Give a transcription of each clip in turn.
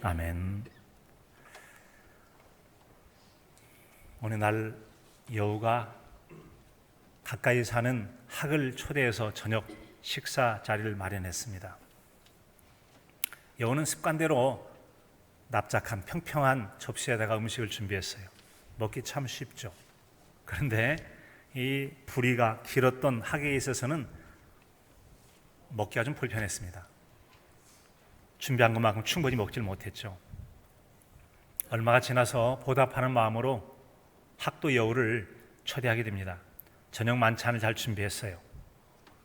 아멘. 어느 날 여우가 가까이 사는 학을 초대해서 저녁 식사 자리를 마련했습니다. 여우는 습관대로 납작한 평평한 접시에다가 음식을 준비했어요. 먹기 참 쉽죠. 그런데 이 부리가 길었던 학에 있어서는 먹기가 좀 불편했습니다. 준비한 것만큼 충분히 먹질 못했죠. 얼마가 지나서 보답하는 마음으로 학도 여우를 초대하게 됩니다. 저녁 만찬을 잘 준비했어요.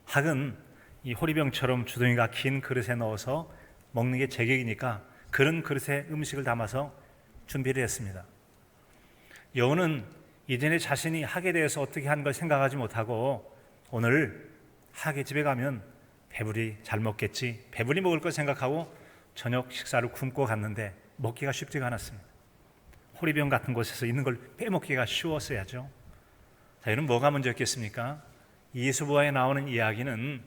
학은 이 호리병처럼 주둥이가 긴 그릇에 넣어서 먹는 게 제격이니까 그런 그릇에 음식을 담아서 준비를 했습니다. 여우는 이전에 자신이 학에 대해서 어떻게 한 걸 생각하지 못하고 오늘 학의 집에 가면 배불리 잘 먹겠지, 배불리 먹을 걸 생각하고 저녁 식사를 굶고 갔는데 먹기가 쉽지가 않았습니다. 호리병 같은 곳에서 있는 걸 빼먹기가 쉬웠어야죠. 자, 여러분 뭐가 문제였겠습니까? 이수부화에 나오는 이야기는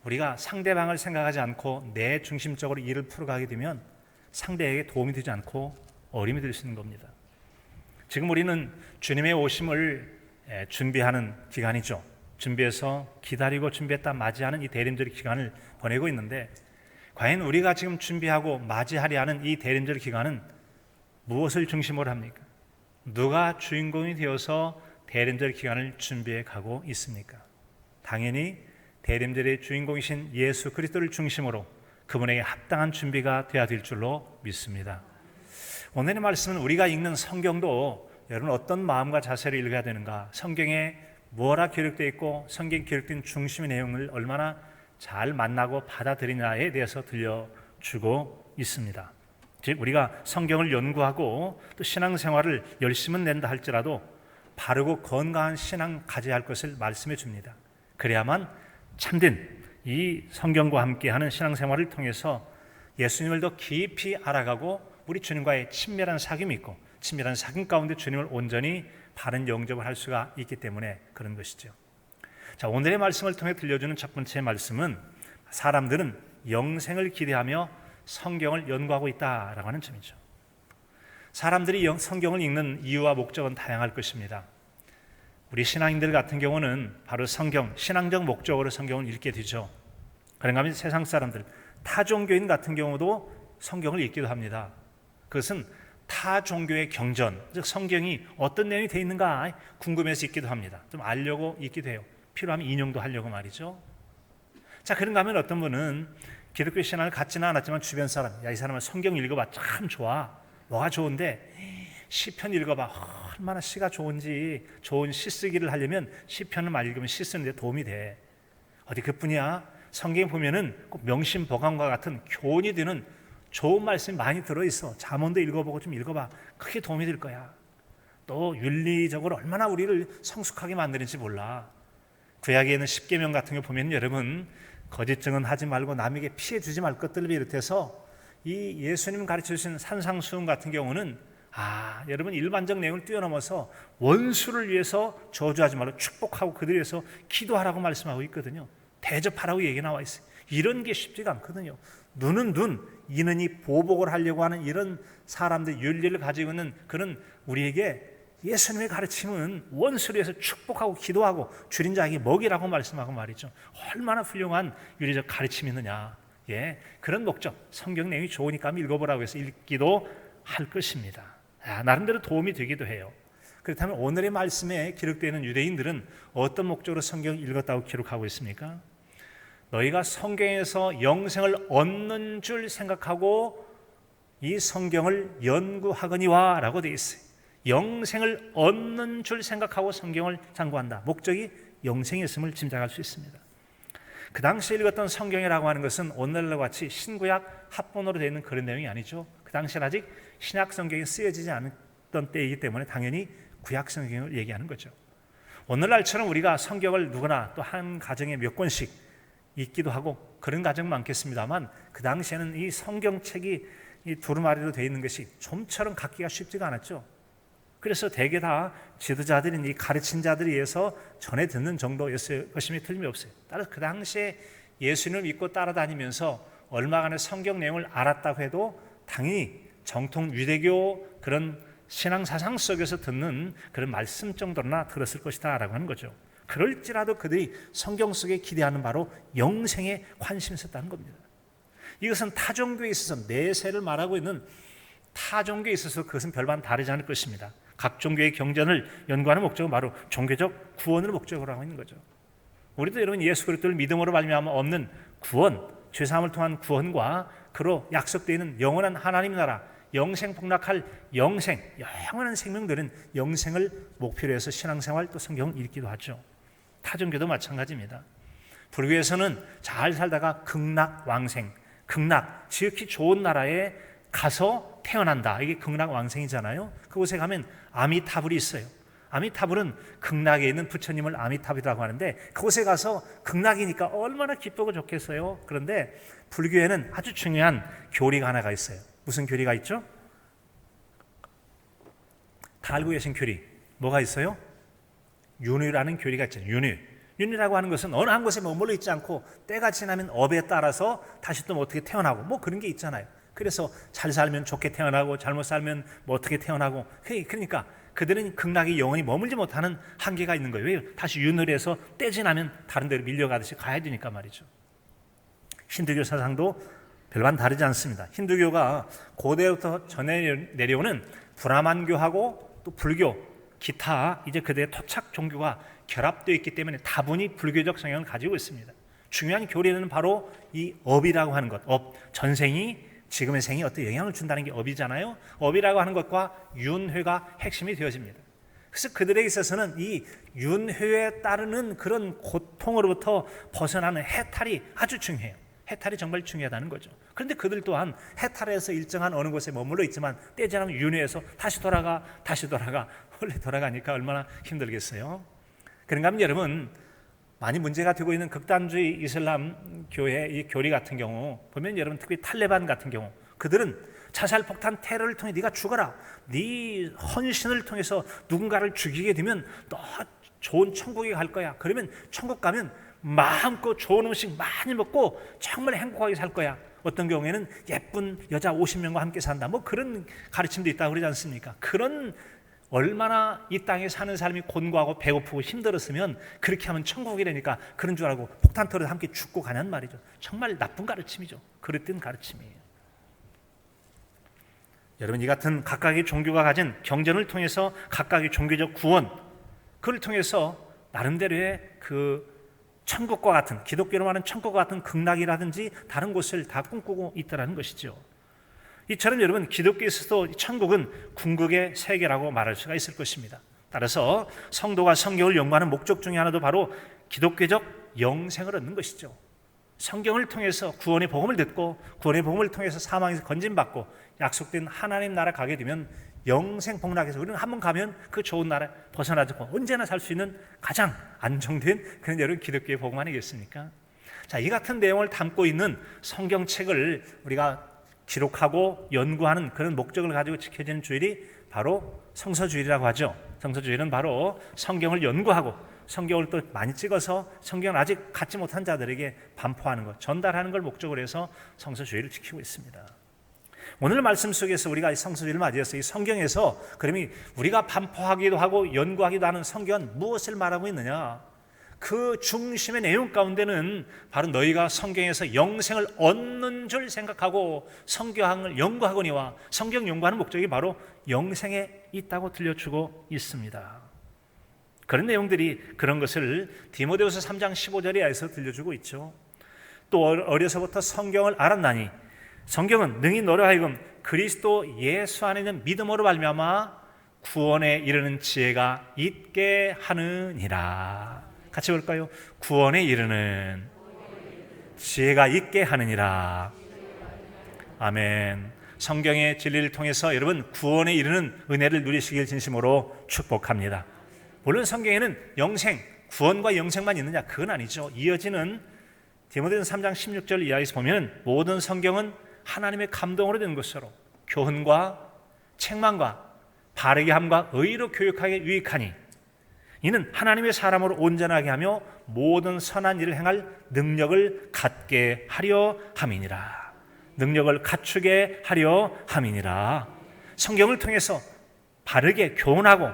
우리가 상대방을 생각하지 않고 내 중심적으로 일을 풀어가게 되면 상대에게 도움이 되지 않고 어려움이 될 수 있는 겁니다. 지금 우리는 주님의 오심을 준비하는 기간이죠. 준비해서 기다리고 준비했다 맞이하는 이 대림절 기간을 보내고 있는데, 과연 우리가 지금 준비하고 맞이하려 하는 이 대림절 기간은 무엇을 중심으로 합니까? 누가 주인공이 되어서 대림절 기간을 준비해 가고 있습니까? 당연히 대림절의 주인공이신 예수 그리스도를 중심으로 그분에게 합당한 준비가 되어야 될 줄로 믿습니다. 오늘의 말씀은 우리가 읽는 성경도 여러분 어떤 마음과 자세로 읽어야 되는가, 성경에 뭐라 기록되어 있고 성경에 기록된 중심의 내용을 얼마나 잘 만나고 받아들이냐에 대해서 들려주고 있습니다. 즉 우리가 성경을 연구하고 또 신앙생활을 열심히 낸다 할지라도 바르고 건강한 신앙 가져야 할 것을 말씀해 줍니다. 그래야만 참된 이 성경과 함께하는 신앙생활을 통해서 예수님을 더 깊이 알아가고 우리 주님과의 친밀한 사귐이 있고 친밀한 사귐 가운데 주님을 온전히 바른 영접을 할 수가 있기 때문에 그런 것이죠. 자, 오늘의 말씀을 통해 들려주는 첫 번째 말씀은 사람들은 영생을 기대하며 성경을 연구하고 있다라고 하는 점이죠. 사람들이 성경을 읽는 이유와 목적은 다양할 것입니다. 우리 신앙인들 같은 경우는 바로 성경, 신앙적 목적으로 성경을 읽게 되죠. 그런가 하면 세상 사람들, 타 종교인 같은 경우도 성경을 읽기도 합니다. 그것은 타 종교의 경전, 즉 성경이 어떤 내용이 되어 있는가 궁금해서 읽기도 합니다. 좀 알려고 읽기도 해요. 필요하면 인용도 하려고 말이죠. 자, 그런가 하면 어떤 분은 기독교 신앙을 갖지는 않았지만 주변 사람, 야, 이 사람은 성경 읽어봐, 참 좋아. 뭐가 좋은데 시편 읽어봐, 얼마나 시가 좋은지. 좋은 시 쓰기를 하려면 시편을 많이 읽으면 시 쓰는 데 도움이 돼. 어디 그뿐이야. 성경에 보면은 꼭 명심보감과 같은 교훈이 되는 좋은 말씀이 많이 들어있어. 잠언도 읽어보고 좀 읽어봐. 크게 도움이 될 거야. 또 윤리적으로 얼마나 우리를 성숙하게 만드는지 몰라. 구약에 있는 십계명 같은 거 보면 여러분, 거짓 증언 하지 말고 남에게 피해 주지 말 것들을 비롯해서 이 예수님 가르쳐 주신 산상수훈 같은 경우는 여러분 일반적 내용을 뛰어넘어서 원수를 위해서 저주하지 말고 축복하고 그들을 위해서 기도하라고 말씀하고 있거든요. 대접하라고 얘기 나와 있어요. 이런 게 쉽지가 않거든요. 눈은 눈, 이는 이 보복을 하려고 하는 이런 사람들, 윤리를 가지고 있는 그런 우리에게 예수님의 가르침은 원수를 위해서 축복하고 기도하고 줄인 자에게 먹이라고 말씀하고 말이죠. 얼마나 훌륭한 윤리적 가르침이 있느냐. 그런 목적, 성경 내용이 좋으니까 읽어보라고 해서 읽기도 할 것입니다. 나름대로 도움이 되기도 해요. 그렇다면 오늘의 말씀에 기록되어 있는 유대인들은 어떤 목적으로 성경을 읽었다고 기록하고 있습니까? 너희가 성경에서 영생을 얻는 줄 생각하고 이 성경을 연구하거니와 라고 되어 있어요. 영생을 얻는 줄 생각하고 성경을 상고한다. 목적이 영생이었음을 짐작할 수 있습니다. 그 당시에 읽었던 성경이라고 하는 것은 오늘날과 같이 신구약 합본으로 되어 있는 그런 내용이 아니죠. 그 당시엔 아직 신약 성경이 쓰여지지 않았던 때이기 때문에 당연히 구약 성경을 얘기하는 거죠. 오늘날처럼 우리가 성경을 누구나 또 한 가정에 몇 권씩 읽기도 하고 그런 가정 많겠습니다만, 그 당시에는 이 성경책이 이 두루마리로 되어 있는 것이 좀처럼 갖기가 쉽지가 않았죠. 그래서 대개 다 지도자들인 이 가르친 자들에 의해서 전해 듣는 정도였을 것임이 틀림이 없어요. 따라서 그 당시에 예수님을 믿고 따라다니면서 얼마간의 성경 내용을 알았다고 해도 당연히 정통 유대교 그런 신앙 사상 속에서 듣는 그런 말씀 정도나 들었을 것이다 라고 하는 거죠. 그럴지라도 그들이 성경 속에 기대하는 바로 영생에 관심이 있었다는 겁니다. 이것은 타종교에 있어서 내세를 말하고 있는 타종교에 있어서 그것은 별반 다르지 않을 것입니다. 각 종교의 경전을 연구하는 목적은 바로 종교적 구원을 목적으로 하고 있는 거죠. 우리도 여러분 예수 그리스도를 믿음으로 말미암아 얻는 구원, 죄사함을 통한 구원과 그로 약속되어 있는 영원한 하나님 나라, 영생 복락할 영생, 영원한 생명들은 영생을 목표로 해서 신앙생활 또 성경을 읽기도 하죠. 타종교도 마찬가지입니다. 불교에서는 잘 살다가 극락왕생, 극락, 지극히 좋은 나라에 가서 태어난다. 이게 극락왕생이잖아요. 그곳에 가면 아미타불이 있어요. 아미타불은 극락에 있는 부처님을 아미타불이라고 하는데 그곳에 가서 극락이니까 얼마나 기쁘고 좋겠어요. 그런데 불교에는 아주 중요한 교리가 하나가 있어요. 무슨 교리가 있죠? 다 알고 계신 교리 뭐가 있어요? 윤회라는 교리가 있잖아요. 윤회라고 하는 것은 어느 한 곳에 머물러 있지 않고 때가 지나면 업에 따라서 다시 또 어떻게 태어나고 뭐 그런 게 있잖아요. 그래서 잘 살면 좋게 태어나고 잘못 살면 뭐 어떻게 태어나고 그러니까 그들은 극락에 영원히 머물지 못하는 한계가 있는 거예요. 왜? 다시 윤회를 해서 때 지나면 다른 데로 밀려가듯이 가야 되니까 말이죠. 힌두교 사상도 별반 다르지 않습니다. 힌두교가 고대부터 전해 내려오는 브라만교하고 또 불교, 기타 이제 그들의 토착 종교가 결합되어 있기 때문에 다분히 불교적 성향을 가지고 있습니다. 중요한 교리는 바로 이 업이라고 하는 것, 전생이 지금의 생에 어떤 영향을 준다는 게 업이잖아요. 업이라고 하는 것과 윤회가 핵심이 되어집니다. 그래서 그들에게 있어서는 이 윤회에 따르는 그런 고통으로부터 벗어나는 해탈이 아주 중요해요. 해탈이 정말 중요하다는 거죠. 그런데 그들 또한 해탈에서 일정한 어느 곳에 머물러 있지만 때 지나면 윤회에서 다시 돌아가 원래 돌아가니까 얼마나 힘들겠어요. 그런가 하면 여러분 많이 문제가 되고 있는 극단주의 이슬람 교회 이 교리 같은 경우 보면 여러분 특히 탈레반 같은 경우 그들은 자살폭탄 테러를 통해 네가 죽어라, 네 헌신을 통해서 누군가를 죽이게 되면 너 좋은 천국에 갈 거야. 그러면 천국 가면 마음껏 좋은 음식 많이 먹고 정말 행복하게 살 거야. 어떤 경우에는 예쁜 여자 50명과 함께 산다. 뭐 그런 가르침도 있다고 그러지 않습니까? 그런 얼마나 이 땅에 사는 사람이 곤고하고 배고프고 힘들었으면 그렇게 하면 천국이라니까 그런 줄 알고 폭탄 터를 함께 죽고 가냔 말이죠. 정말 나쁜 가르침이죠. 그릇된 가르침이에요. 여러분 이 같은 각각의 종교가 가진 경전을 통해서 각각의 종교적 구원 그걸 통해서 나름대로의 그 천국과 같은 기독교로 말하는 천국과 같은 극락이라든지 다른 곳을 다 꿈꾸고 있다는 것이죠. 이처럼 여러분 기독교에서도 천국은 궁극의 세계라고 말할 수가 있을 것입니다. 따라서 성도가 성경을 연구하는 목적 중에 하나도 바로 기독교적 영생을 얻는 것이죠. 성경을 통해서 구원의 복음을 듣고 구원의 복음을 통해서 사망에서 건진받고 약속된 하나님 나라 가게 되면 영생 복락에서 우리는 한번 가면 그 좋은 나라 벗어나지 않고 언제나 살 수 있는 가장 안정된 그런 여러분 기독교의 복음 아니겠습니까? 자, 이 같은 내용을 담고 있는 성경책을 우리가 기록하고 연구하는 그런 목적을 가지고 지켜지는 주일이 바로 성서주일이라고 하죠. 성서주일은 바로 성경을 연구하고 성경을 또 많이 찍어서 성경을 아직 갖지 못한 자들에게 반포하는 것, 전달하는 걸 목적으로 해서 성서주일을 지키고 있습니다. 오늘 말씀 속에서 우리가 성서주일을 맞이해서 이 성경에서 그러면 우리가 반포하기도 하고 연구하기도 하는 성경은 무엇을 말하고 있느냐? 그 중심의 내용 가운데는 바로 너희가 성경에서 영생을 얻는 줄 생각하고 성경을 연구하거니와 성경 연구하는 목적이 바로 영생에 있다고 들려주고 있습니다. 그런 내용들이 그런 것을 디모데후서 3장 15절에 의해서 들려주고 있죠. 또 어려서부터 성경을 알았나니 성경은 능히 너로 하여금 그리스도 예수 안에 있는 믿음으로 말미암아 구원에 이르는 지혜가 있게 하느니라. 같이 볼까요? 구원에 이르는 지혜가 있게 하느니라. 아멘. 성경의 진리를 통해서 여러분 구원에 이르는 은혜를 누리시길 진심으로 축복합니다. 물론 성경에는 영생, 구원과 영생만 있느냐? 그건 아니죠. 이어지는 디모데전서 3장 16절 이하에서 보면 모든 성경은 하나님의 감동으로 된 것으로 교훈과 책망과 바르게 함과 의로 교육하게 유익하니 이는 하나님의 사람으로 온전하게 하며 모든 선한 일을 행할 능력을 갖게 하려 함이니라. 능력을 갖추게 하려 함이니라. 성경을 통해서 바르게 교훈하고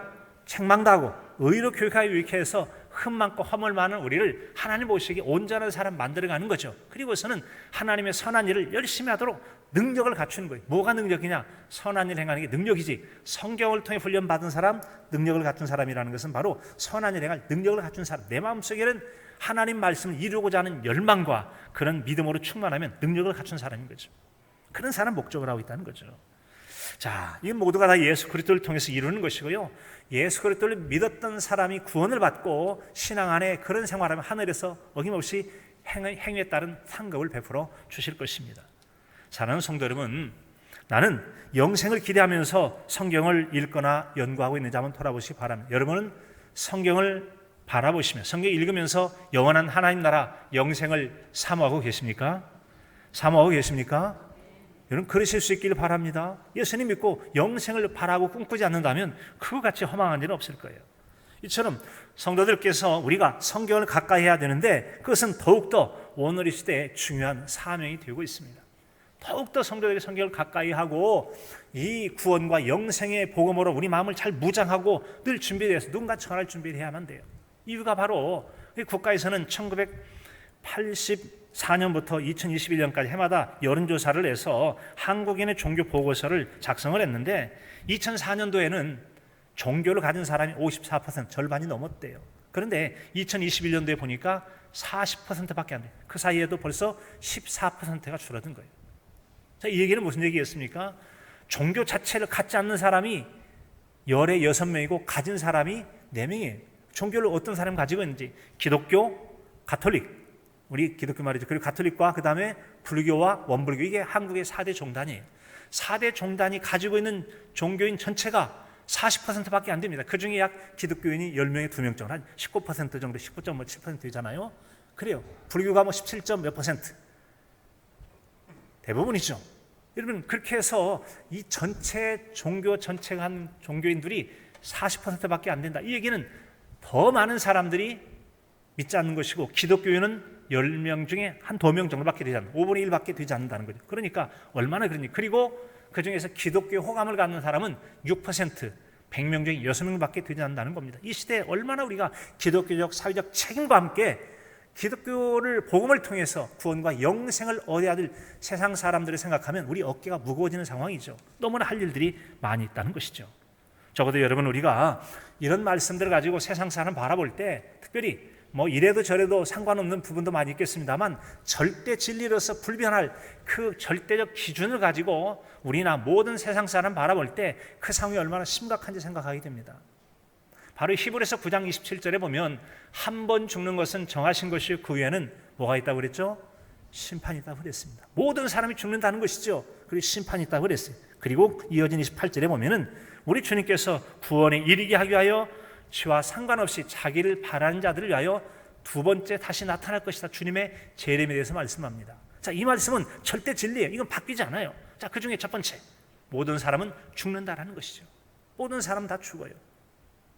책망도 하고 의로 교육하여 유익해서 흠 많고 허물 많은 우리를 하나님 보시기에 온전한 사람 만들어가는 거죠. 그리고서는 하나님의 선한 일을 열심히 하도록 능력을 갖추는 거예요. 뭐가 능력이냐? 선한 일 행하는 게 능력이지. 성경을 통해 훈련받은 사람, 능력을 갖춘 사람이라는 것은 바로 선한 일 행할 능력을 갖춘 사람. 내 마음속에는 하나님 말씀을 이루고자 하는 열망과 그런 믿음으로 충만하면 능력을 갖춘 사람인 거죠. 그런 사람 목적을 하고 있다는 거죠. 자, 이 모두가 다 예수 그리스도를 통해서 이루는 것이고요. 예수 그리스도를 믿었던 사람이 구원을 받고 신앙 안에 그런 생활하면 하늘에서 어김없이 행위에 따른 상급을 베풀어 주실 것입니다. 사랑하는 성도 여러분, 나는 영생을 기대하면서 성경을 읽거나 연구하고 있는지 한번 돌아보시기 바랍니다. 여러분은 성경을 바라보시며 성경 읽으면서 영원한 하나님 나라 영생을 사모하고 계십니까? 사모하고 계십니까? 여러분 그러실 수 있기를 바랍니다. 예수님 믿고 영생을 바라고 꿈꾸지 않는다면 그거 같이 허망한 일은 없을 거예요. 이처럼 성도들께서 우리가 성경을 가까이 해야 되는데 그것은 더욱더 오늘 이 시대에 중요한 사명이 되고 있습니다. 더욱더 성도들에게 성경을 가까이 하고 이 구원과 영생의 복음으로 우리 마음을 잘 무장하고 늘 준비되어서 누군가 전할 준비를 해야만 돼요. 이유가 바로 국가에서는 1984년부터 2021년까지 해마다 여론조사를 해서 한국인의 종교 보고서를 작성을 했는데 2004년도에는 종교를 가진 사람이 54%, 절반이 넘었대요. 그런데 2021년도에 보니까 40%밖에 안 돼요. 그 사이에도 벌써 14%가 줄어든 거예요. 자, 이 얘기는 무슨 얘기였습니까? 종교 자체를 갖지 않는 사람이 열에 6명이고 가진 사람이 4명이에요. 종교를 어떤 사람이 가지고 있는지 기독교, 가톨릭, 우리 기독교 말이죠. 그리고 가톨릭과 그 다음에 불교와 원불교, 이게 한국의 4대 종단이에요. 4대 종단이 가지고 있는 종교인 전체가 40%밖에 안 됩니다. 그 중에 약 기독교인이 10명에 2명 정도, 한 19% 정도, 19.7% 되잖아요. 그래요. 불교가 뭐 17. 몇 %. 대부분이죠. 여러분 그렇게 해서 이 전체 종교 전체가 한 종교인들이 40%밖에 안 된다. 이 얘기는 더 많은 사람들이 믿지 않는 것이고 기독교인은 10명 중에 한 2명 정도밖에 되지 않는 5분의 1밖에 되지 않는다는 거죠. 그러니까 얼마나 그러니. 그리고 그 중에서 기독교 호감을 갖는 사람은 6%, 100명 중에 6명밖에 되지 않는다는 겁니다. 이 시대에 얼마나 우리가 기독교적 사회적 책임과 함께 기독교를 복음을 통해서 구원과 영생을 얻어야 될 세상 사람들을 생각하면 우리 어깨가 무거워지는 상황이죠. 너무나 할 일들이 많이 있다는 것이죠. 적어도 여러분 우리가 이런 말씀들을 가지고 세상 사람 바라볼 때 특별히 뭐 이래도 저래도 상관없는 부분도 많이 있겠습니다만 절대 진리로서 불변할 그 절대적 기준을 가지고 우리나 모든 세상 사람 바라볼 때 그 상황이 얼마나 심각한지 생각하게 됩니다. 바로 히브리서 9장 27절에 보면 한 번 죽는 것은 정하신 것이요 그 위에는 뭐가 있다고 그랬죠? 심판이 있다고 그랬습니다. 모든 사람이 죽는다는 것이죠. 그리고 심판이 있다고 그랬어요. 그리고 이어진 28절에 보면은 우리 주님께서 구원에 이르게 하기 위하여 지와 상관없이 자기를 바라는 자들을 위하여 두 번째 다시 나타날 것이다. 주님의 재림에 대해서 말씀합니다. 자, 이 말씀은 절대 진리예요. 이건 바뀌지 않아요. 자, 그 중에 첫 번째, 모든 사람은 죽는다라는 것이죠. 모든 사람 다 죽어요.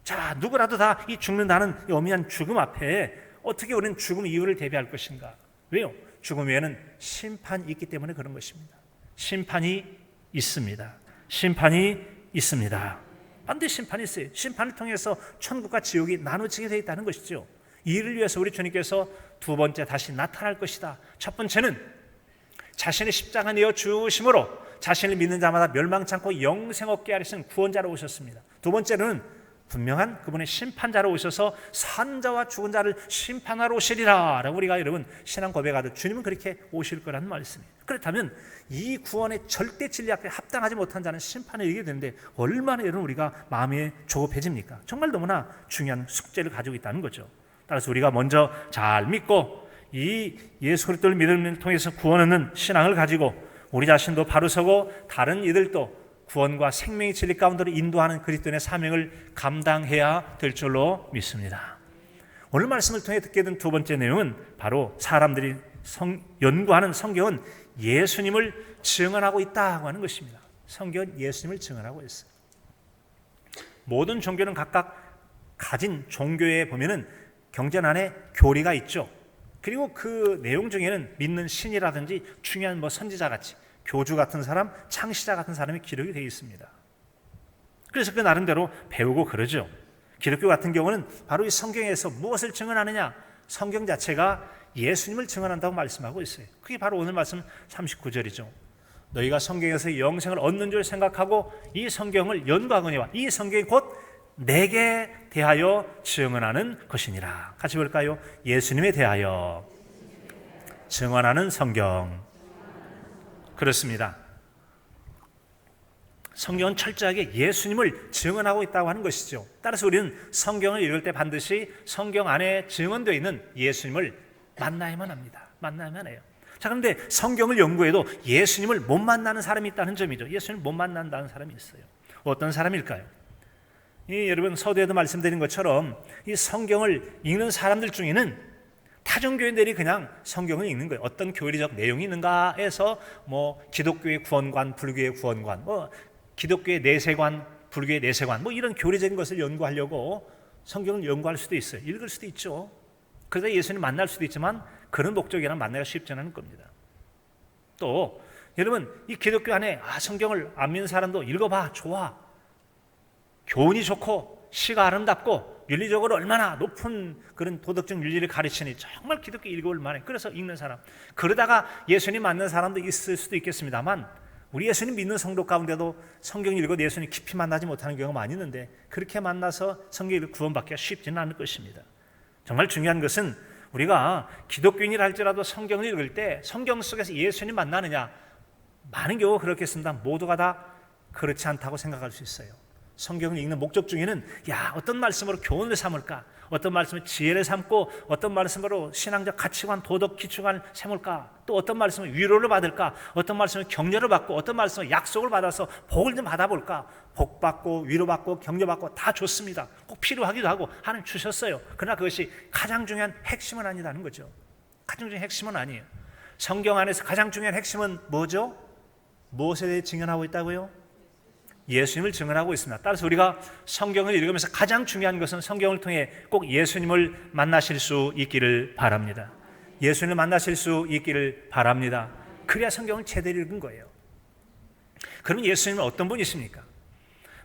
자, 누구라도 다 이 죽는다는 이 엄연한 죽음 앞에 어떻게 우리는 죽음 이유를 대비할 것인가? 왜요? 죽음 외에는 심판이 있기 때문에 그런 것입니다. 심판이 있습니다. 심판이 있습니다. 반드시 심판이 있어요. 심판을 통해서 천국과 지옥이 나눠지게 되어 있다는 것이죠. 이를 위해서 우리 주님께서 두 번째 다시 나타날 것이다. 첫 번째는 자신의 십자가 내어 죽으심으로 자신을 믿는 자마다 멸망치 않고 영생 얻게 하시는 구원자로 오셨습니다. 두 번째는 분명한 그분의 심판자로 오셔서 산 자와 죽은 자를 심판하러 오시리라 라고 우리가 여러분 신앙 고백하듯 주님은 그렇게 오실 거라는 말씀이에요. 그렇다면 이 구원의 절대 진리 앞에 합당하지 못한 자는 심판에 이르게 되는데 얼마나 여러분 우리가 마음이 조급해집니까? 정말 너무나 중요한 숙제를 가지고 있다는 거죠. 따라서 우리가 먼저 잘 믿고 이 예수 그리스도를 믿음을 통해서 구원 얻는 신앙을 가지고 우리 자신도 바로 서고 다른 이들도 구원과 생명의 진리 가운데로 인도하는 그리스도인의 사명을 감당해야 될 줄로 믿습니다. 오늘 말씀을 통해 듣게 된 두 번째 내용은 바로 사람들이 연구하는 성경은 예수님을 증언하고 있다고 하는 것입니다. 성경은 예수님을 증언하고 있어요. 모든 종교는 각각 가진 종교에 보면은 경전 안에 교리가 있죠. 그리고 그 내용 중에는 믿는 신이라든지 중요한 뭐 선지자같이 교주 같은 사람, 창시자 같은 사람이 기록이 되어 있습니다. 그래서 그 나름대로 배우고 그러죠. 기독교 같은 경우는 바로 이 성경에서 무엇을 증언하느냐? 성경 자체가 예수님을 증언한다고 말씀하고 있어요. 그게 바로 오늘 말씀 39절이죠. 너희가 성경에서 영생을 얻는 줄 생각하고 이 성경을 연구하거니와 이 성경이 곧 내게 대하여 증언하는 것이니라. 같이 볼까요? 예수님에 대하여 증언하는 성경. 그렇습니다. 성경은 철저하게 예수님을 증언하고 있다고 하는 것이죠. 따라서 우리는 성경을 읽을 때 반드시 성경 안에 증언되어 있는 예수님을 만나야만 합니다. 만나야만 해요. 자, 그런데 성경을 연구해도 예수님을 못 만나는 사람이 있다는 점이죠. 예수님을 못 만난다는 사람이 있어요. 어떤 사람일까요? 여러분 서두에도 말씀드린 것처럼 이 성경을 읽는 사람들 중에는 타종교인들이 그냥 성경을 읽는 거예요. 어떤 교리적 내용이 있는가 해서 기독교의 구원관, 불교의 구원관, 기독교의 내세관, 불교의 내세관, 이런 교리적인 것을 연구하려고 성경을 연구할 수도 있어요. 읽을 수도 있죠. 그래서 예수님 만날 수도 있지만 그런 목적이랑 만나기가 쉽지는 않을 겁니다. 또 여러분 이 기독교 안에 성경을 안 믿는 사람도 읽어봐, 좋아. 교훈이 좋고 시가 아름답고 윤리적으로 얼마나 높은 그런 도덕적 윤리를 가르치니 정말 기독교 읽어볼 만해. 그래서 읽는 사람. 그러다가 예수님 만난 사람도 있을 수도 있겠습니다만 우리 예수님 믿는 성도 가운데도 성경 읽어도 예수님 깊이 만나지 못하는 경우가 많이 있는데 그렇게 만나서 성경을 구원받기가 쉽지는 않을 것입니다. 정말 중요한 것은 우리가 기독교인이라 할지라도 성경을 읽을 때 성경 속에서 예수님 만나느냐, 많은 경우가 그렇겠습니다. 모두가 다 그렇지 않다고 생각할 수 있어요. 성경을 읽는 목적 중에는 어떤 말씀으로 교훈을 삼을까, 어떤 말씀으로 지혜를 삼고 어떤 말씀으로 신앙적 가치관, 도덕 기초관을 삼을까, 또 어떤 말씀으로 위로를 받을까, 어떤 말씀으로 격려를 받고 어떤 말씀으로 약속을 받아서 복을 좀 받아볼까. 복 받고 위로받고 격려받고 다 좋습니다. 꼭 필요하기도 하고 하나님 주셨어요. 그러나 그것이 가장 중요한 핵심은 아니라는 거죠. 가장 중요한 핵심은 아니에요. 성경 안에서 가장 중요한 핵심은 뭐죠? 무엇에 대해 증언하고 있다고요? 예수님을 증언하고 있습니다. 따라서 우리가 성경을 읽으면서 가장 중요한 것은 성경을 통해 꼭 예수님을 만나실 수 있기를 바랍니다. 예수님을 만나실 수 있기를 바랍니다. 그래야 성경을 제대로 읽은 거예요. 그럼 예수님은 어떤 분이십니까?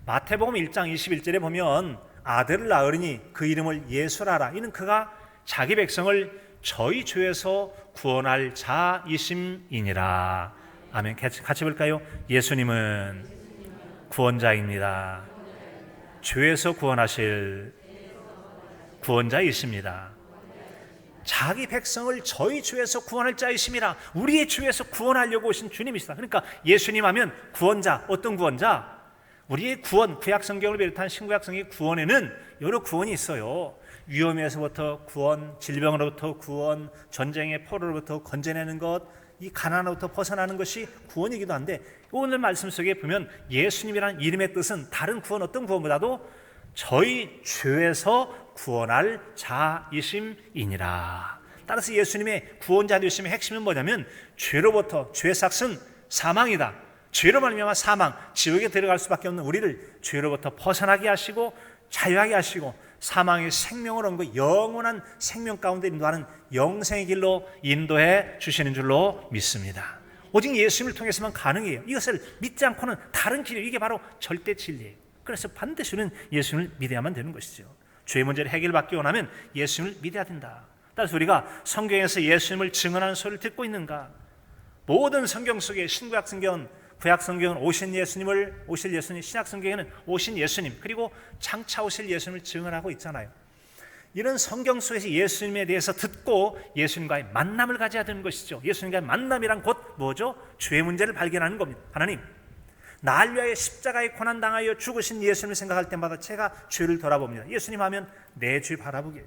마태복음 1장 21절에 보면 아들을 낳으리니 그 이름을 예수라라. 이는 그가 자기 백성을 저희 죄에서 구원할 자이심이니라. 아멘. 같이 볼까요? 예수님은 구원자입니다. 죄에서 구원하실 구원자이십니다. 자기 백성을 저희 죄에서 구원할 자이심이라. 우리의 죄에서 구원하려고 오신 주님이시다. 그러니까 예수님 하면 구원자. 어떤 구원자? 우리의 구원, 구약 성경을 비롯한 신구약 성경의 구원에는 여러 구원이 있어요. 위험에서부터 구원, 질병으로부터 구원, 전쟁의 포로로부터 건져내는 것, 이 가난으로부터 벗어나는 것이 구원이기도 한데 오늘 말씀 속에 보면 예수님이라는 이름의 뜻은 다른 구원, 어떤 구원보다도 저희 죄에서 구원할 자이심이니라. 따라서 예수님의 구원자 되심의 핵심은 뭐냐면 죄로부터, 죄의 삭은 사망이다. 죄로 말미암아 사망, 지옥에 들어갈 수밖에 없는 우리를 죄로부터 벗어나게 하시고 자유하게 하시고 사망의 생명을 얻고 영원한 생명 가운데 인도하는 영생의 길로 인도해 주시는 줄로 믿습니다. 오직 예수님을 통해서만 가능해요. 이것을 믿지 않고는 다른 길이에요. 이게 바로 절대 진리예요. 그래서 반드시 우리는 예수님을 믿어야만 되는 것이죠. 죄의 문제를 해결받기 원하면 예수님을 믿어야 된다. 따라서 우리가 성경에서 예수님을 증언하는 소리를 듣고 있는가? 모든 성경 속에 신구약 성경은, 구약 성경은 오실 예수님, 신약 성경에는 오신 예수님, 그리고 장차 오실 예수님을 증언하고 있잖아요. 이런 성경 속에서 예수님에 대해서 듣고 예수님과의 만남을 가져야 되는 것이죠. 예수님과의 만남이란 곧 뭐죠? 죄의 문제를 발견하는 겁니다. 하나님, 나를 위하여 십자가에 고난당하여 죽으신 예수님을 생각할 때마다 제가 죄를 돌아봅니다. 예수님 하면 내 죄 바라보게,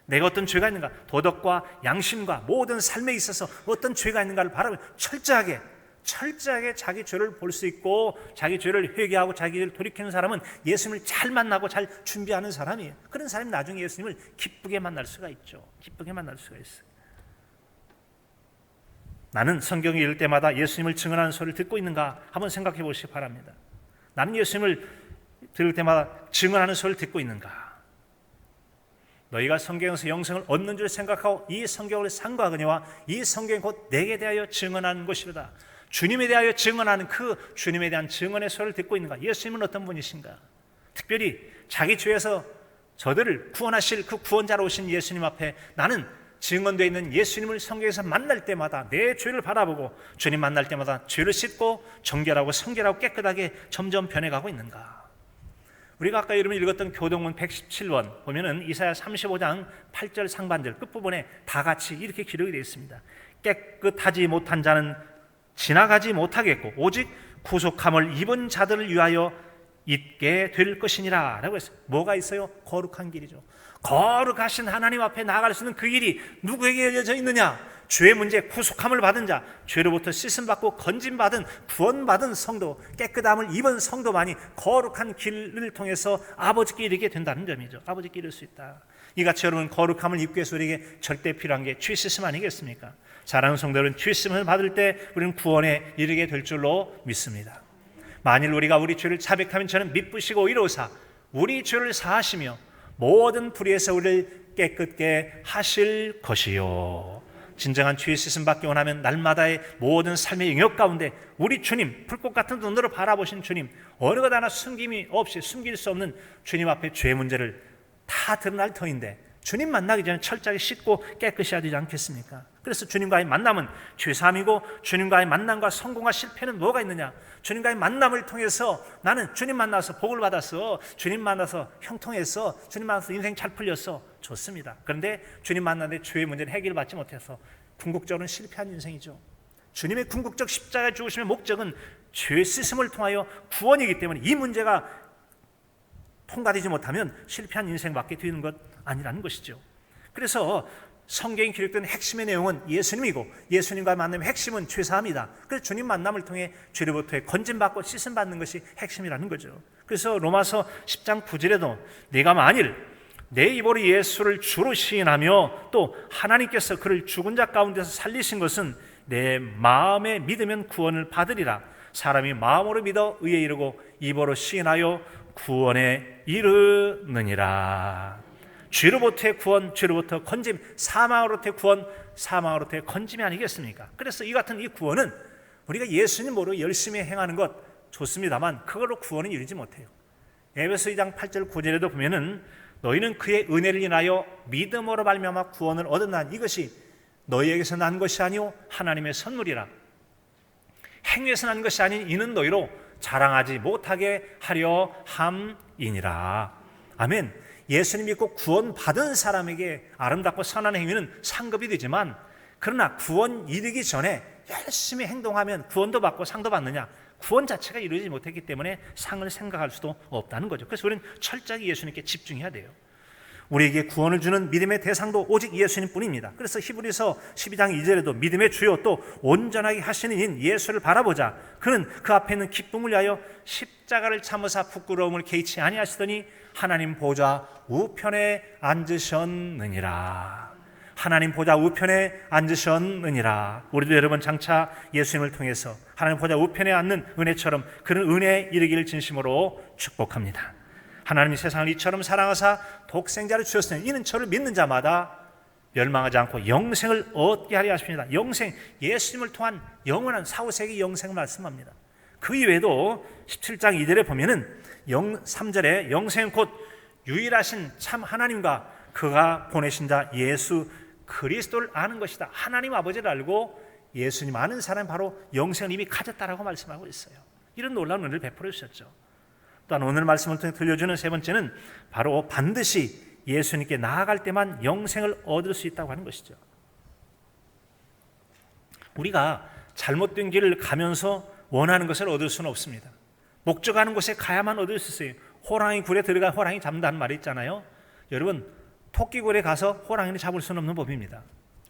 내가 어떤 죄가 있는가, 도덕과 양심과 모든 삶에 있어서 어떤 죄가 있는가를 바라보고 철저하게 자기 죄를 볼 수 있고 자기 죄를 회개하고 자기 죄를 돌이키는 사람은 예수님을 잘 만나고 잘 준비하는 사람이에요. 그런 사람이 나중에 예수님을 기쁘게 만날 수가 있죠. 기쁘게 만날 수가 있어요. 나는 성경을 읽을 때마다 예수님을 증언하는 소리를 듣고 있는가 한번 생각해 보시기 바랍니다. 나는 예수님을 들을 때마다 증언하는 소리를 듣고 있는가? 너희가 성경에서 영생을 얻는 줄 생각하고 이 성경을 상고하거니와 이 성경이 곧 내게 대하여 증언하는 것이로다. 주님에 대하여 증언하는 그 주님에 대한 증언의 소리를 듣고 있는가? 예수님은 어떤 분이신가? 특별히 자기 죄에서 저들을 구원하실 그 구원자로 오신 예수님 앞에 나는 증언되어 있는 예수님을 성경에서 만날 때마다 내 죄를 바라보고 주님 만날 때마다 죄를 씻고 정결하고 성결하고 깨끗하게 점점 변해가고 있는가? 우리가 아까 여러분 읽었던 교동문 117원 보면은 이사야 35장 8절 상반절 끝부분에 다 같이 이렇게 기록이 되어 있습니다. 깨끗하지 못한 자는 지나가지 못하겠고 오직 구속함을 입은 자들을 위하여 있게 될 것이니라 라고 했어요. 뭐가 있어요? 거룩한 길이죠. 거룩하신 하나님 앞에 나아갈 수 있는 그 길이 누구에게 열려져 있느냐? 죄의 문제 구속함을 받은 자, 죄로부터 씻음받고 건짐받은 구원받은 성도, 깨끗함을 입은 성도만이 거룩한 길을 통해서 아버지께 이르게 된다는 점이죠. 아버지께 이를 수 있다. 이같이 여러분 거룩함을 입기 위해서 우리에게 절대 필요한 게 죄 씻음 아니겠습니까? 사랑하는 성도들은 죄 씻음을 받을 때 우리는 구원에 이르게 될 줄로 믿습니다. 만일 우리가 우리 죄를 자백하면 저는 미쁘시고 이로사 우리 죄를 사하시며 모든 불의에서 우리를 깨끗게 하실 것이요. 진정한 죄 씻음 받기 원하면 날마다의 모든 삶의 영역 가운데 우리 주님, 불꽃 같은 눈으로 바라보신 주님, 어느 것 하나 숨김이 없이 숨길 수 없는 주님 앞에 죄 문제를 다 드러날 터인데 주님 만나기 전에 철저하게 씻고 깨끗이 해야 되지 않겠습니까? 그래서 주님과의 만남은 죄사함이고 주님과의 만남과 성공과 실패는 뭐가 있느냐? 주님과의 만남을 통해서 나는 주님 만나서 복을 받았어, 주님 만나서 형통했어, 주님 만나서 인생 잘 풀렸어, 좋습니다. 그런데 주님 만나는데 죄의 문제는 해결받지 못해서 궁극적으로는 실패한 인생이죠. 주님의 궁극적 십자가 죽으심의 목적은 죄 씻음을 통하여 구원이기 때문에 이 문제가 통과되지 못하면 실패한 인생밖에 되는 것 아니라는 것이죠. 그래서 성경에 기록된 핵심의 내용은 예수님이고 예수님과의 만남의 핵심은 죄사함이다. 그래서 주님 만남을 통해 죄로부터의 건짐받고 씻음받는 것이 핵심이라는 거죠. 그래서 로마서 10장 9절에도 내가 만일 내 입으로 예수를 주로 시인하며 또 하나님께서 그를 죽은 자 가운데서 살리신 것은 내 마음에 믿으면 구원을 받으리라. 사람이 마음으로 믿어 의에 이르고 입으로 시인하여 구원에 이르느니라. 죄로부터의 구원, 죄로부터 건짐, 사망으로부터의 구원, 사망으로부터의 건짐이 아니겠습니까? 그래서 이 같은 이 구원은 우리가 예수님 모르고 열심히 행하는 것 좋습니다만 그걸로 구원은 이루지 못해요. 에베소 2장 8절 9절에도 보면은 너희는 그의 은혜를 인하여 믿음으로 말미암아 구원을 얻었나 이것이 너희에게서 난 것이 아니오 하나님의 선물이라. 행위에서 난 것이 아닌 이는 너희로 자랑하지 못하게 하려 함이니라. 아멘. 예수님 믿고 구원받은 사람에게 아름답고 선한 행위는 상급이 되지만 그러나 구원 이르기 전에 열심히 행동하면 구원도 받고 상도 받느냐? 구원 자체가 이루어지지 못했기 때문에 상을 생각할 수도 없다는 거죠. 그래서 우리는 철저하게 예수님께 집중해야 돼요. 우리에게 구원을 주는 믿음의 대상도 오직 예수님뿐입니다. 그래서 히브리서 12장 2절에도 믿음의 주요 또 온전하게 하시는 인 예수를 바라보자. 그는 그 앞에 있는 기쁨을 위하여 십자가를 참으사 부끄러움을 개의치 아니하시더니 하나님 보좌 우편에 앉으셨느니라. 하나님 보좌 우편에 앉으셨느니라. 우리도 여러분 장차 예수님을 통해서 하나님 보좌 우편에 앉는 은혜처럼 그런 은혜에 이르기를 진심으로 축복합니다. 하나님이 세상을 이처럼 사랑하사 독생자를 주셨으니 이는 저를 믿는 자마다 멸망하지 않고 영생을 얻게 하려 하십니다. 영생, 예수님을 통한 영원한 사후세계 영생을 말씀합니다. 그 이외에도 17장 2절에 보면은 3절에 영생은 곧 유일하신 참 하나님과 그가 보내신 자 예수 그리스도를 아는 것이다. 하나님 아버지를 알고 예수님 아는 사람이 바로 영생을 이미 가졌다라고 말씀하고 있어요. 이런 놀라운 은혜를 베풀어 주셨죠. 또한 오늘 말씀을 통해 들려주는 세 번째는 바로 반드시 예수님께 나아갈 때만 영생을 얻을 수 있다고 하는 것이죠. 우리가 잘못된 길을 가면서 원하는 것을 얻을 수는 없습니다. 목적하는 곳에 가야만 얻을 수 있어요. 호랑이 굴에 들어가 호랑이 잡는다는 말이 있잖아요. 여러분 토끼 굴에 가서 호랑이를 잡을 수는 없는 법입니다.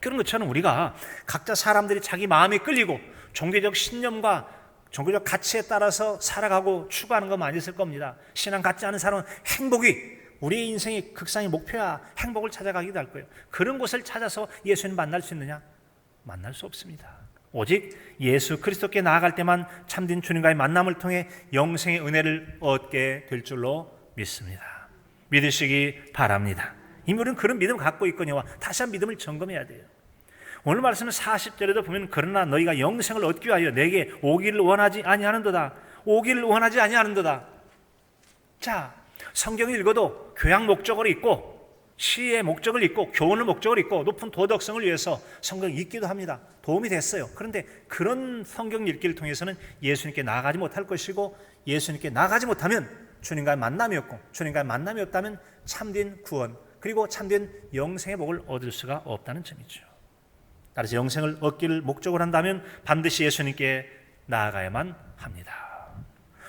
그런 것처럼 우리가 각자 사람들이 자기 마음에 끌리고 종교적 신념과 종교적 가치에 따라서 살아가고 추구하는 거 많이 있을 겁니다. 신앙 갖지 않은 사람은 행복이 우리의 인생의 극상의 목표야. 행복을 찾아가기도 할 거예요. 그런 곳을 찾아서 예수님 만날 수 있느냐? 만날 수 없습니다. 오직 예수 그리스도께 나아갈 때만 참된 주님과의 만남을 통해 영생의 은혜를 얻게 될 줄로 믿습니다. 믿으시기 바랍니다. 이미 우리는 그런 믿음을 갖고 있거니와 다시 한번 믿음을 점검해야 돼요. 오늘 말씀은 40절에도 보면 그러나 너희가 영생을 얻기 위하여 내게 오기를 원하지 아니하는도다. 오기를 원하지 아니하는도다. 자, 성경을 읽어도 교양 목적으로 읽고 시의 목적을 읽고 교훈의 목적을 읽고 높은 도덕성을 위해서 성경 읽기도 합니다. 도움이 됐어요. 그런데 그런 성경 읽기를 통해서는 예수님께 나아가지 못할 것이고 예수님께 나아가지 못하면 주님과의 만남이 없고 주님과의 만남이 없다면 참된 구원 그리고 참된 영생의 복을 얻을 수가 없다는 점이죠. 따라서 영생을 얻기를 목적으로 한다면 반드시 예수님께 나아가야만 합니다.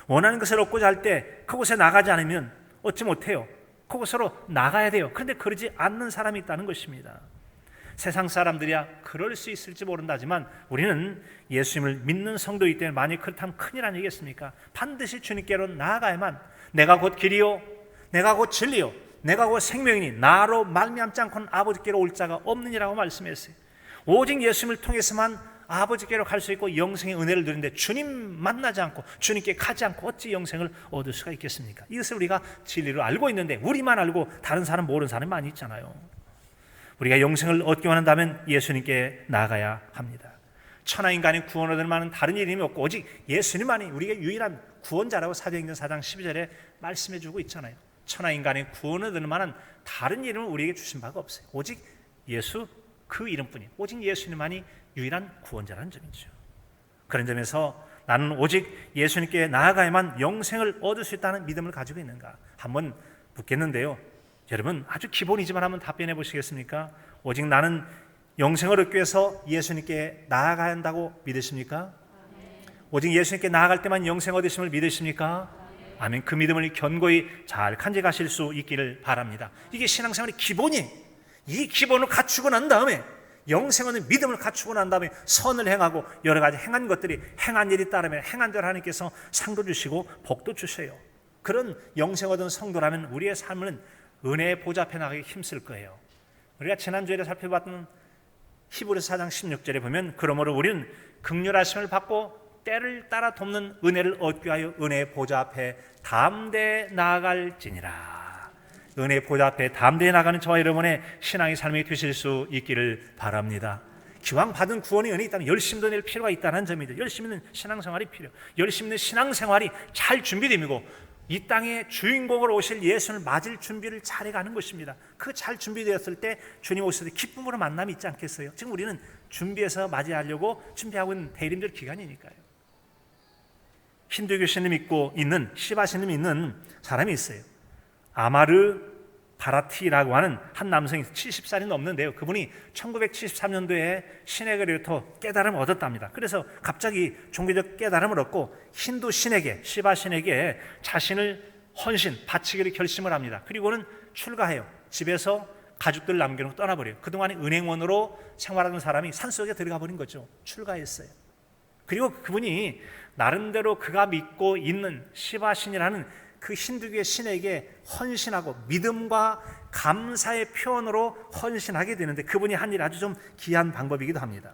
원하는 것을 얻고자 할 때 그곳에 나가지 않으면 얻지 못해요. 그곳으로 나가야 돼요. 그런데 그러지 않는 사람이 있다는 것입니다. 세상 사람들이야 그럴 수 있을지 모른다지만 우리는 예수님을 믿는 성도이기 때문에 만약 그렇다면 큰일 아니겠습니까? 반드시 주님께로 나아가야만 내가 곧 길이요 내가 곧 진리요 내가 곧 생명이니 나로 말미암지 않고는 아버지께로 올 자가 없느니라고 말씀했어요. 오직 예수님을 통해서만 아버지께로 갈 수 있고 영생의 은혜를 누리는데 주님 만나지 않고 주님께 가지 않고 어찌 영생을 얻을 수가 있겠습니까? 이것을 우리가 진리로 알고 있는데 우리만 알고 다른 사람 모르는 사람이 많이 있잖아요. 우리가 영생을 얻기 원한다면 예수님께 나가야 합니다. 천하인간의 구원을 얻을 만한 다른 이름이 없고 오직 예수님만이 우리의 유일한 구원자라고 사도행전 4장 12절에 말씀해 주고 있잖아요. 천하인간의 구원을 얻을 만한 다른 이름을 우리에게 주신 바가 없어요. 오직 예수 그 이름뿐이에요. 오직 예수님만이 유일한 구원자라는 점이죠. 그런 점에서 나는 오직 예수님께 나아가야만 영생을 얻을 수 있다는 믿음을 가지고 있는가 한번 묻겠는데요. 여러분 아주 기본이지만 한번 답변해 보시겠습니까? 오직 나는 영생을 얻기 위해서 예수님께 나아가야 한다고 믿으십니까? 오직 예수님께 나아갈 때만 영생 얻으심을 믿으십니까? 아멘. 그 믿음을 견고히 잘 간직하실 수 있기를 바랍니다. 이게 신앙생활의 기본이에요. 이 기본을 갖추고 난 다음에 영생은 믿음을 갖추고 난 다음에 선을 행하고 여러 가지 행한 것들이 행한 일이 따르면 행한 대로 하나님께서 상도 주시고 복도 주셔요. 그런 영생 얻은 성도라면 우리의 삶은 은혜의 보좌 앞에 나가기 힘쓸 거예요. 우리가 지난주에 살펴봤던 히브리서 4장 16절에 보면 그러므로 우리는 긍휼하심을 받고 때를 따라 돕는 은혜를 얻기 위하여 은혜의 보좌 앞에 담대히 나아갈지니라. 은혜의 보좌 앞에 담대히 나가는 저와 여러분의 신앙의 삶이 되실 수 있기를 바랍니다. 기왕 받은 구원의 은혜가 있다면 열심도 낼 필요가 있다는 점이죠. 열심 있는 신앙생활이 필요해요. 열심 있는 신앙생활이 잘 준비됨이고 이 땅에 주인공으로 오실 예수를 맞을 준비를 잘 해가는 것입니다. 그 잘 준비되었을 때 주님 오실 때 기쁨으로 만남이 있지 않겠어요? 지금 우리는 준비해서 맞이하려고 준비하고 있는 대림절 기간이니까요. 힌두교 신을 믿고 있는 시바 신을 믿는 사람이 있어요. 아마르 바라티라고 하는 한 남성이 70살이 넘는데요. 그분이 1973년도에 신에게로부터 깨달음을 얻었답니다. 그래서 갑자기 종교적 깨달음을 얻고 힌두 신에게 시바 신에게 자신을 헌신 바치기를 결심을 합니다. 그리고는 출가해요. 집에서 가족들 남겨놓고 떠나버려요. 그동안에 은행원으로 생활하던 사람이 산속에 들어가 버린 거죠. 출가했어요. 그리고 그분이 나름대로 그가 믿고 있는 시바 신이라는 그 힌두교의 신에게 헌신하고 믿음과 감사의 표현으로 헌신하게 되는데 그분이 한 일이 아주 좀 귀한 방법이기도 합니다.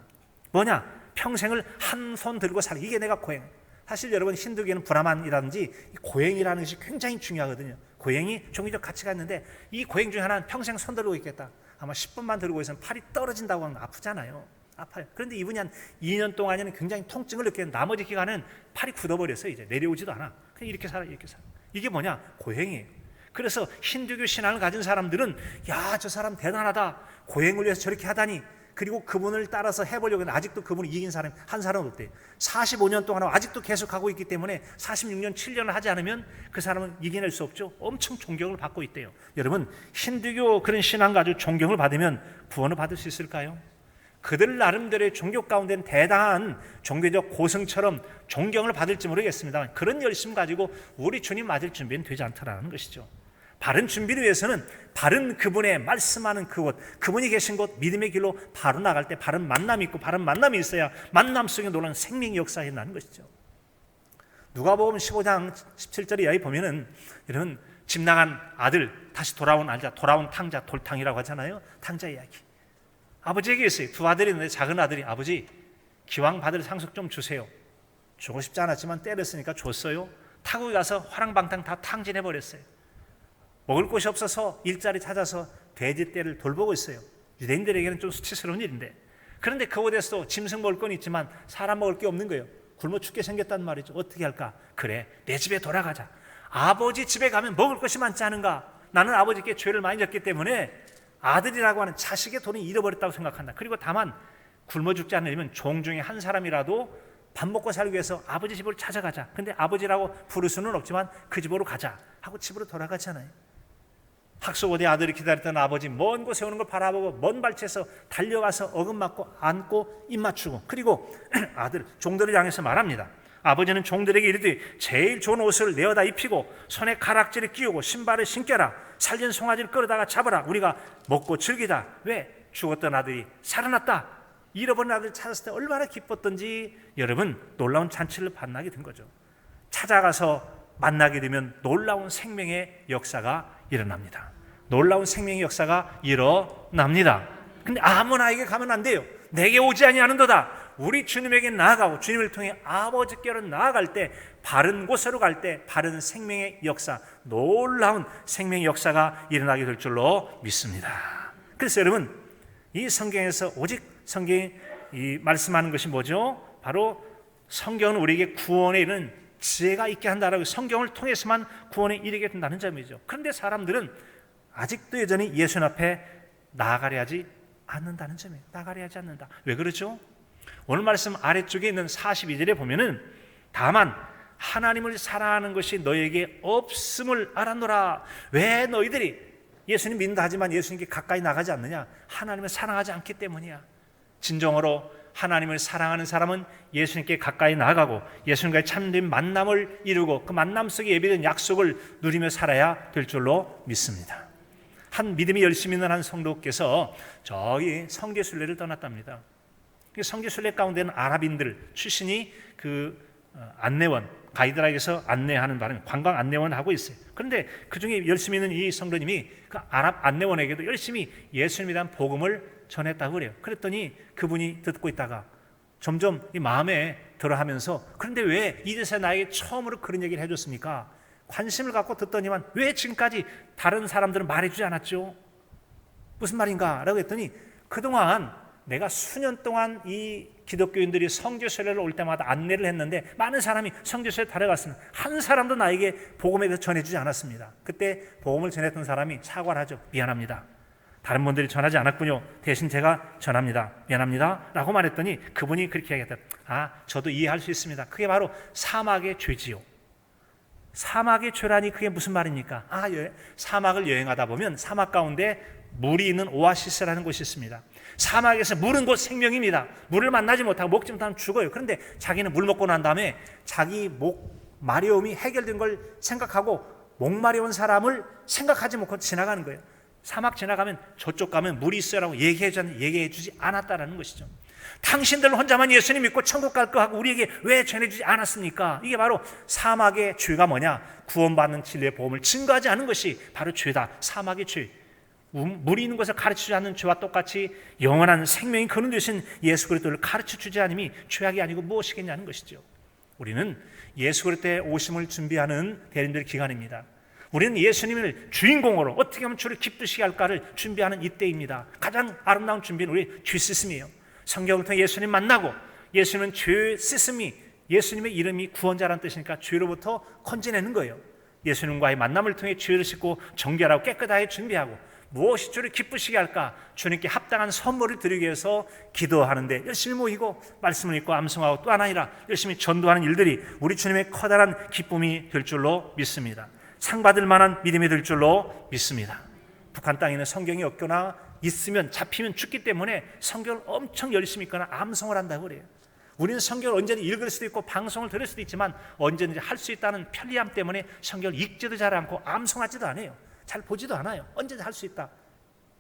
뭐냐? 평생을 한 손 들고 살기. 이게 내가 고행. 사실 여러분 힌두교는 브라만이라든지 고행이라는 것이 굉장히 중요하거든요. 고행이 종교적 가치가 있는데 이 고행 중에 하나는 평생 손 들고 있겠다. 아마 10분만 들고 있으면 팔이 떨어진다고 하면 아프잖아요. 아파요. 그런데 이분이 한 2년 동안에는 굉장히 통증을 느끼는 나머지 기간은 팔이 굳어버렸어요. 이제 내려오지도 않아. 그냥 이렇게 살아, 이렇게 살아. 이게 뭐냐? 고행이에요. 그래서 힌두교 신앙을 가진 사람들은 야, 저 사람 대단하다. 고행을 위해서 저렇게 하다니. 그리고 그분을 따라서 해보려고 했는데 아직도 그분을 이긴 사람이 한 사람은 없대요. 45년 동안 아직도 계속 하고 있기 때문에 46년, 7년을 하지 않으면 그 사람은 이겨낼 수 없죠. 엄청 존경을 받고 있대요. 여러분, 힌두교 그런 신앙 가지고 존경을 받으면 구원을 받을 수 있을까요? 그들 나름대로의 종교 가운데는 대단한 종교적 고승처럼 존경을 받을지 모르겠습니다만 그런 열심 가지고 우리 주님 맞을 준비는 되지 않다라는 것이죠. 바른 준비를 위해서는 바른 그분의 말씀하는 그곳, 그분이 계신 곳 믿음의 길로 바로 나갈 때 바른 만남이 있고 바른 만남이 있어야 만남 속에 놀라운 생명의 역사가 일어나는 것이죠. 누가복음 15장 17절 이하에 보면은 여러분 집 나간 아들 다시 돌아온 아들, 돌아온 탕자, 돌탕이라고 하잖아요. 탕자 이야기. 아버지에게 있어요. 두 아들이 있는데 작은 아들이 아버지 기왕 받을 상속 좀 주세요. 주고 싶지 않았지만 때렸으니까 줬어요. 타국에 가서 화랑방탕 다 탕진해버렸어요. 먹을 곳이 없어서 일자리 찾아서 돼지떼를 돌보고 있어요. 유대인들에게는 좀 수치스러운 일인데 그런데 그곳에서 짐승 먹을 건 있지만 사람 먹을 게 없는 거예요. 굶어 죽게 생겼단 말이죠. 어떻게 할까? 그래, 내 집에 돌아가자. 아버지 집에 가면 먹을 것이 많지 않은가? 나는 아버지께 죄를 많이 졌기 때문에 아들이라고 하는 자식의 돈을 잃어버렸다고 생각한다. 그리고 다만 굶어 죽지 않으려면 종 중에 한 사람이라도 밥 먹고 살기 위해서 아버지 집으로 찾아가자. 근데 아버지라고 부를 수는 없지만 그 집으로 가자 하고 집으로 돌아가잖아요. 학수고대 아들이 기다렸던 아버지 먼 곳에 오는 걸 바라보고 먼 발치에서 달려가서 어긋맞고 안고 입 맞추고, 그리고 아들 종들을 향해서 말합니다. 아버지는 종들에게 이르되 제일 좋은 옷을 내어다 입히고 손에 가락지를 끼우고 신발을 신겨라. 살린 송아지를 끌어다가 잡아라. 우리가 먹고 즐기자. 왜? 죽었던 아들이 살아났다. 잃어버린 아들을 찾았을 때 얼마나 기뻤던지 여러분, 놀라운 잔치를 만나게 된 거죠. 찾아가서 만나게 되면 놀라운 생명의 역사가 일어납니다. 놀라운 생명의 역사가 일어납니다. 근데 아무나에게 가면 안 돼요. 내게 오지 아니하는도다. 우리 주님에게 나아가고 주님을 통해 아버지께로 나아갈 때, 바른 곳으로 갈 때 바른 생명의 역사, 놀라운 생명의 역사가 일어나게 될 줄로 믿습니다. 그래서 여러분, 이 성경에서 오직 성경이 말씀하는 것이 뭐죠? 바로 성경은 우리에게 구원에 이르는 지혜가 있게 한다라고, 성경을 통해서만 구원에 이르게 된다는 점이죠. 그런데 사람들은 아직도 여전히 예수 앞에 나아가려 하지 않는다는 점이에요. 나아가려 하지 않는다. 왜 그렇죠? 오늘 말씀 아래쪽에 있는 42절에 보면은 다만 하나님을 사랑하는 것이 너에게 없음을 알았노라. 왜 너희들이 예수님 믿는다 하지만 예수님께 가까이 나가지 않느냐? 하나님을 사랑하지 않기 때문이야. 진정으로 하나님을 사랑하는 사람은 예수님께 가까이 나아가고 예수님과의 참된 만남을 이루고 그 만남 속에 예비된 약속을 누리며 살아야 될 줄로 믿습니다. 한 믿음이 열심히 있는 한 성도께서 저기 성지순례를 떠났답니다. 성지순례 가운데는 아랍인들 출신이 그 안내원, 가이드라에서 안내하는 바람에 관광 안내원을 하고 있어요. 그런데 그 중에 열심히 있는 이 성도님이 그 아랍 안내원에게도 열심히 예수님에 대한 복음을 전했다고 그래요. 그랬더니 그분이 듣고 있다가 점점 이 마음에 들어하면서, 그런데 왜 이제서 나에게 처음으로 그런 얘기를 해줬습니까? 관심을 갖고 듣더니만 왜 지금까지 다른 사람들은 말해주지 않았죠? 무슨 말인가? 라고 했더니 그동안 내가 수년 동안 이 기독교인들이 성지순례를 올 때마다 안내를 했는데 많은 사람이 성지순례에 달려갔으나 한 사람도 나에게 복음에 대해서 전해주지 않았습니다. 그때 복음을 전했던 사람이 사과를 하죠. 미안합니다. 다른 분들이 전하지 않았군요. 대신 제가 전합니다. 미안합니다. 라고 말했더니 그분이 그렇게 얘기했다. 저도 이해할 수 있습니다. 그게 바로 사막의 죄지요. 사막의 죄라니 그게 무슨 말입니까? 사막을 여행하다 보면 사막 가운데 물이 있는 오아시스라는 곳이 있습니다. 사막에서 물은 곧 생명입니다. 물을 만나지 못하고 먹지 못하면 죽어요. 그런데 자기는 물 먹고 난 다음에 자기 마려움이 해결된 걸 생각하고 목마려운 사람을 생각하지 못하고 지나가는 거예요. 사막 지나가면 저쪽 가면 물이 있어라고 얘기해 주지 않았다라는 것이죠. 당신들 혼자만 예수님 믿고 천국 갈 거 하고 우리에게 왜 전해주지 않았습니까? 이게 바로 사막의 죄가 뭐냐? 구원받는 진리의 복음을 증거하지 않은 것이 바로 죄다. 사막의 죄. 물이 있는 것을 가르치지 않는 죄와 똑같이 영원한 생명이 그는 되신 예수 그리스도를 가르쳐주지 않음이 죄악이 아니고 무엇이겠냐는 것이죠. 우리는 예수 그리스도의 오심을 준비하는 대림절 기간입니다. 우리는 예수님을 주인공으로 어떻게 하면 주를 기쁘시게 할까를 준비하는 이때입니다. 가장 아름다운 준비는 우리 죄 씻음이에요. 성경을 통해 예수님 만나고, 예수님은 죄 씻음이, 예수님의 이름이 구원자라는 뜻이니까 죄로부터 건져내는 거예요. 예수님과의 만남을 통해 죄를 씻고 정결하고 깨끗하게 준비하고, 무엇이 주를 기쁘시게 할까? 주님께 합당한 선물을 드리기 위해서 기도하는데 열심히 모이고 말씀을 읽고 암송하고 또 하나니라 열심히 전도하는 일들이 우리 주님의 커다란 기쁨이 될 줄로 믿습니다. 상 받을 만한 믿음이 될 줄로 믿습니다. 북한 땅에는 성경이 없거나 있으면 잡히면 죽기 때문에 성경을 엄청 열심히 읽거나 암송을 한다고 그래요. 우리는 성경을 언제든지 읽을 수도 있고 방송을 들을 수도 있지만 언제든지 할 수 있다는 편리함 때문에 성경을 읽지도 잘 않고 암송하지도 않아요. 잘 보지도 않아요. 언제든 할 수 있다.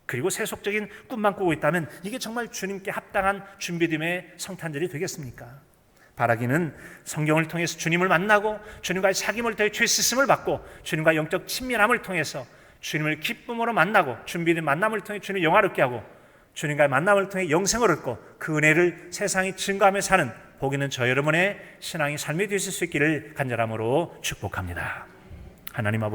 그리고 세속적인 꿈만 꾸고 있다면 이게 정말 주님께 합당한 준비됨의 성탄절이 되겠습니까? 바라기는 성경을 통해서 주님을 만나고 주님과의 사귐을 통해 죄 씻음을 받고 주님과 영적 친밀함을 통해서 주님을 기쁨으로 만나고 준비된 만남을 통해 주님을 영화롭게 하고 주님과의 만남을 통해 영생을 얻고 그 은혜를 세상이 증거하며 사는 복 있는 저 여러분의 신앙이 삶이 되실 수 있기를 간절함으로 축복합니다. 하나님 아버지,